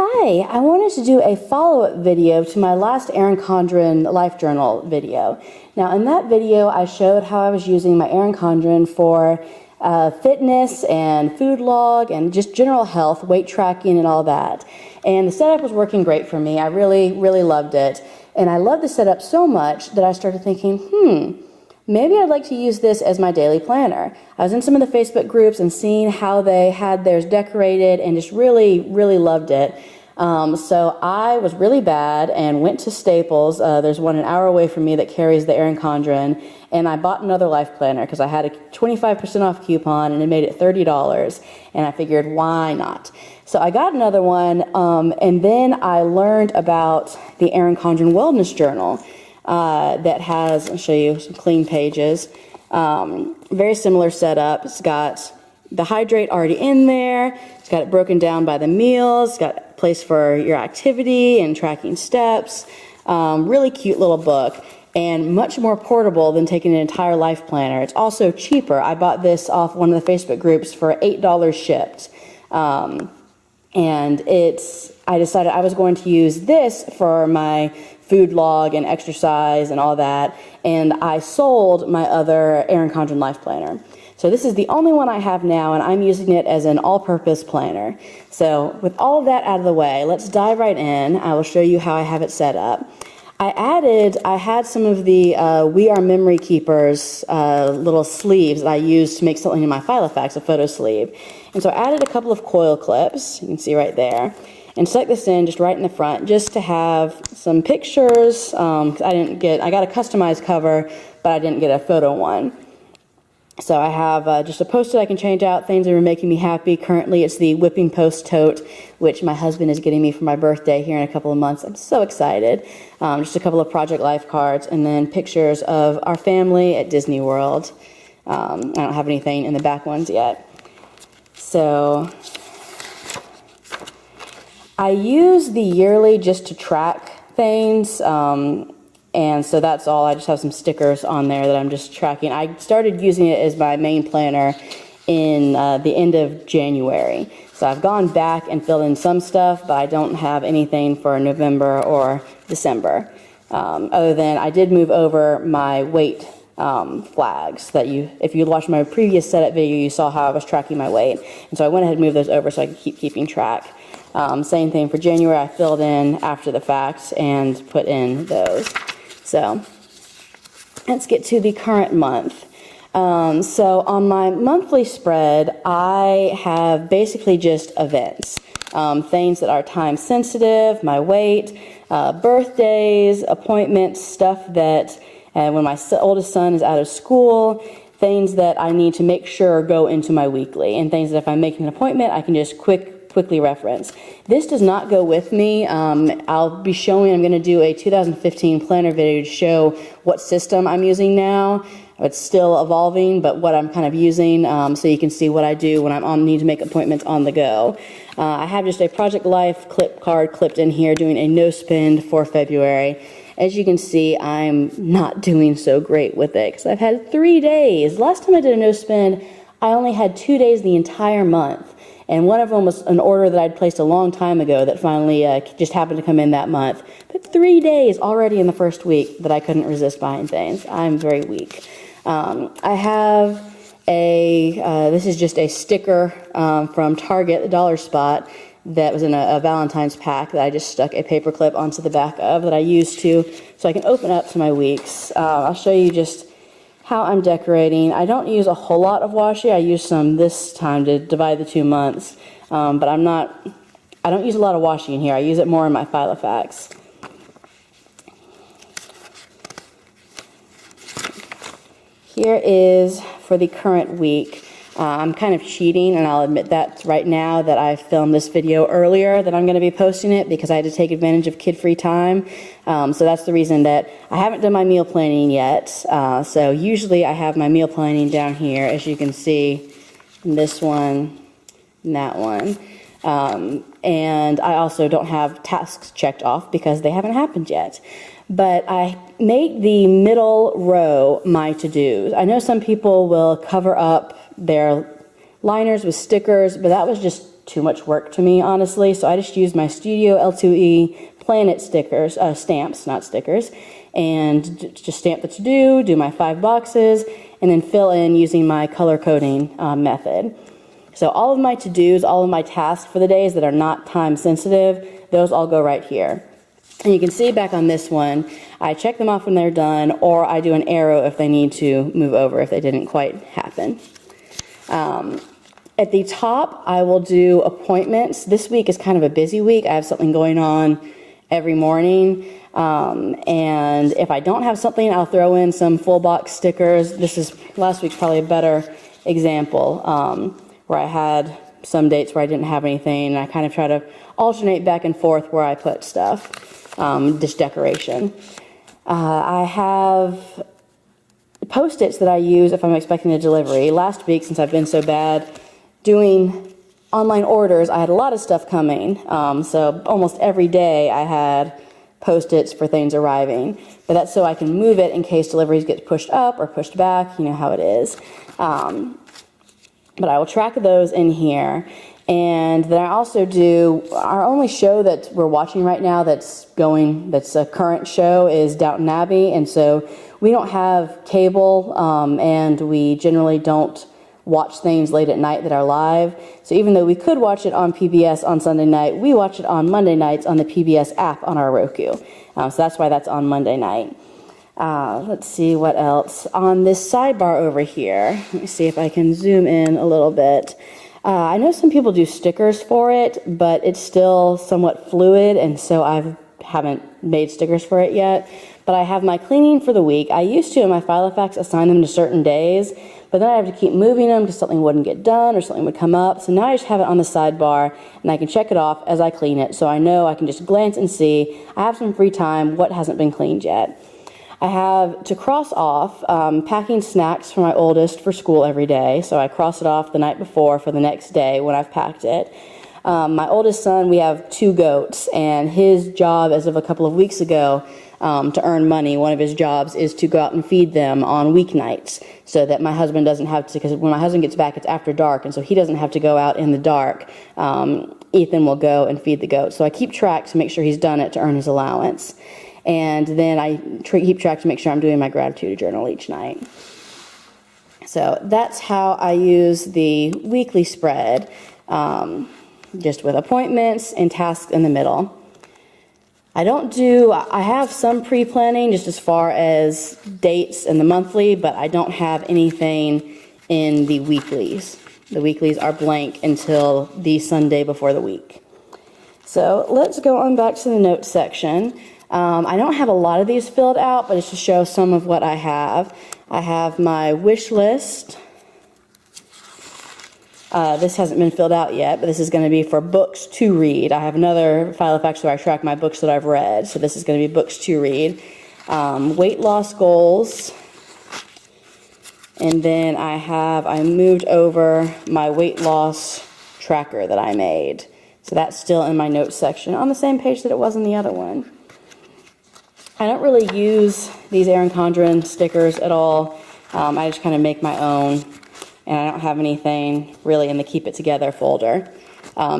Hi, I wanted to do a follow-up video to my last Erin Condren Life Journal video. Now in that video I showed how I was using my Erin Condren for fitness and food log and just general health, weight tracking and all that. And the setup was working great for me. I really loved it. And I loved the setup so much that I started thinking, maybe I'd like to use this as my daily planner. I was in some of the Facebook groups and seeing how they had theirs decorated and just really loved it. So I was really bad and went to Staples. There's one an hour away from me that carries the Erin Condren, and I bought another life planner because I had a 25% off coupon and it made it $30, and I figured why not. So I got another one, and then I learned about the Erin Condren Wellness Journal. That has, I'll show you some clean pages, very similar setup. It's got the hydrate already in there, it's got it broken down by the meals, it's got a place for your activity and tracking steps, really cute little book, and much more portable than taking an entire life planner. It's also cheaper. I bought this off one of the Facebook groups for $8 shipped. And I decided I was going to use this for my food log and exercise and all that, and I sold my other Erin Condren Life Planner. So this is the only one I have now, and I'm using it as an all-purpose planner. So with all of that out of the way, let's dive right in. I will show you how I have it set up. I had some of the We Are Memory Keepers little sleeves that I used to make something in my Filofax, a photo sleeve. And so I added a couple of coil clips, you can see right there, and stuck this in just right in the front just to have some pictures. I got a customized cover, but I didn't get a photo one. So I have just a post-it I can change out, things that are making me happy. Currently it's the Whipping Post Tote, which my husband is getting me for my birthday here in a couple of months. I'm so excited. Just a couple of Project Life cards, and then pictures of our family at Disney World. I don't have anything in the back ones yet. So I use the yearly just to track things. And so that's all. I just have some stickers on there that I'm just tracking. I started using it as my main planner in the end of January. So I've gone back and filled in some stuff, but I don't have anything for November or December. Other than I did move over my weight flags that if you watched my previous setup video, you saw how I was tracking my weight. And so I went ahead and moved those over so I could keep keeping track. Same thing for January. I filled in after the fact and put in those. So let's get to the current month. So on my monthly spread, I have basically just events, things that are time sensitive, my weight, birthdays, appointments, stuff that when my oldest son is out of school, things that I need to make sure go into my weekly, and things that if I'm making an appointment, I can just quickly reference. This does not go with me. I'll be showing, I'm going to do a 2015 planner video to show what system I'm using now. It's still evolving, but what I'm kind of using, so you can see what I do when need to make appointments on the go. I have just a Project Life clip card clipped in here doing a no spend for February. As you can see, I'm not doing so great with it because I've had 3 days. Last time I did a no spend, I only had 2 days the entire month. And one of them was an order that I'd placed a long time ago that finally just happened to come in that month. But 3 days already in the first week that I couldn't resist buying things. I'm very weak. I have this is just a sticker from Target, the Dollar Spot, that was in a Valentine's pack that I just stuck a paper clip onto the back of that I used so I can open up to my weeks. I'll show you just how I'm decorating. I don't use a whole lot of washi. I use some this time to divide the 2 months, but I don't use a lot of washi in here. I use it more in my Filofax. Here is for the current week. I'm kind of cheating, and I'll admit that right now that I filmed this video earlier than I'm going to be posting it because I had to take advantage of kid-free time. So that's the reason that I haven't done my meal planning yet. So usually I have my meal planning down here, as you can see, in this one and that one. And I also don't have tasks checked off because they haven't happened yet. But I make the middle row my to-dos. I know some people will cover up their liners with stickers, but that was just too much work to me, honestly. So I just use my Studio L2E Planet stickers, stamps, not stickers, and just stamp the to-do, do my 5 boxes, and then fill in using my color coding method. So all of my to-dos, all of my tasks for the days that are not time sensitive, those all go right here. And you can see back on this one, I check them off when they're done, or I do an arrow if they need to move over, if they didn't quite happen. At the top, I will do appointments. This week is kind of a busy week. I have something going on every morning. And if I don't have something, I'll throw in some full box stickers. Last week's probably a better example, where I had some dates where I didn't have anything, and I kind of try to alternate back and forth where I put stuff, just decoration. I have Post-its that I use if I'm expecting a delivery. Last week, since I've been so bad doing online orders, I had a lot of stuff coming. So almost every day I had Post-its for things arriving. But that's so I can move it in case deliveries get pushed up or pushed back. You know how it is. But I will track those in here. And then I also do, our only show that we're watching right now that's a current show is Downton Abbey. And so we don't have cable, and we generally don't watch things late at night that are live. So even though we could watch it on PBS on Sunday night, we watch it on Monday nights on the PBS app on our Roku. So that's why that's on Monday night. Let's see what else. On this sidebar over here, let me see if I can zoom in a little bit. I know some people do stickers for it, but it's still somewhat fluid, and so I haven't made stickers for it yet. But I have my cleaning for the week. I used to, in my Filofax, assign them to certain days, but then I have to keep moving them because something wouldn't get done or something would come up. So now I just have it on the sidebar, and I can check it off as I clean it, so I know I can just glance and see I have some free time, what hasn't been cleaned yet. I have to cross off packing snacks for my oldest for school every day. So I cross it off the night before for the next day when I've packed it. My oldest son, we have 2 goats, and his job as of a couple of weeks ago to earn money, one of his jobs is to go out and feed them on weeknights so that my husband doesn't have to, because when my husband gets back it's after dark, and so he doesn't have to go out in the dark. Ethan will go and feed the goats. So I keep track to make sure he's done it to earn his allowance. And then I keep track to make sure I'm doing my gratitude journal each night. So that's how I use the weekly spread, just with appointments and tasks in the middle. I have some pre-planning just as far as dates in the monthly, but I don't have anything in the weeklies. The weeklies are blank until the Sunday before the week. So let's go on back to the notes section. I don't have a lot of these filled out, but it's to show some of what I have. I have my wish list. This hasn't been filled out yet, but this is going to be for books to read. I have another Filofax where I track my books that I've read, so this is going to be books to read. Weight loss goals. And then I moved over my weight loss tracker that I made. So that's still in my notes section on the same page that it was in the other one. I don't really use these Erin Condren stickers at all. I just kind of make my own, and I don't have anything really in the Keep It Together folder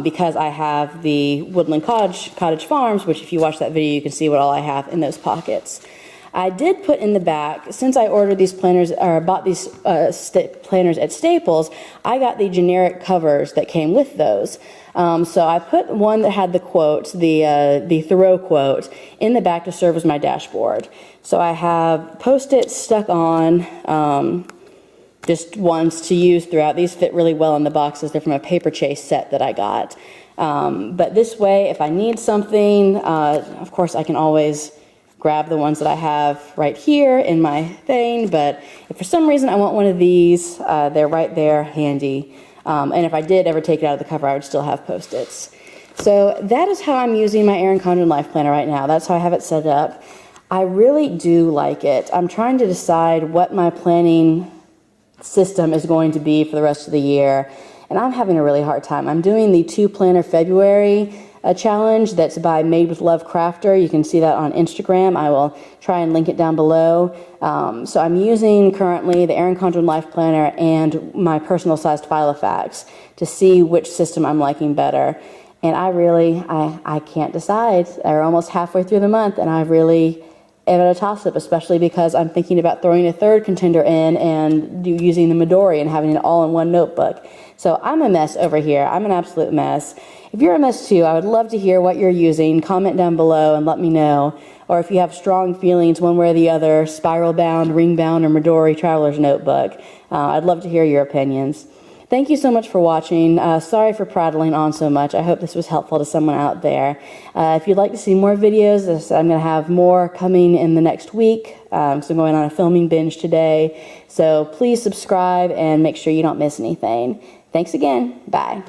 because I have the Woodland Cottage Farms, which if you watch that video, you can see what all I have in those pockets. I did put in the back, since I ordered these planners, or bought these planners at Staples, I got the generic covers that came with those. So I put one that had the quote, the Thoreau quote, in the back to serve as my dashboard. So I have Post-its stuck on, just ones to use throughout. These fit really well in the boxes. They're from a paper chase set that I got. But this way, if I need something, of course I can always grab the ones that I have right here in my thing, but if for some reason I want one of these, they're right there handy. And if I did ever take it out of the cover, I would still have Post-its. So that is how I'm using my Erin Condren Life Planner right now. That's how I have it set up. I really do like it. I'm trying to decide what my planning system is going to be for the rest of the year, and I'm having a really hard time. I'm doing the 2 planner February challenge that's by Made with Love Crafter. You can see that on Instagram. I will try and link it down below. So I'm using currently the Erin Condren Life Planner and my personal sized Filofax to see which system I'm liking better. And I can't decide. We're almost halfway through the month, and I really am at a toss-up, especially because I'm thinking about throwing a third contender in and using the Midori and having it all in one notebook. So I'm a mess over here. I'm an absolute mess. If you're a mess too, I would love to hear what you're using. Comment down below and let me know. Or if you have strong feelings one way or the other, spiral bound, ring bound, or Midori traveler's notebook, I'd love to hear your opinions. Thank you so much for watching. Sorry for prattling on so much. I hope this was helpful to someone out there. If you'd like to see more videos, I'm going to have more coming in the next week. So I'm going on a filming binge today. So please subscribe and make sure you don't miss anything. Thanks again. Bye.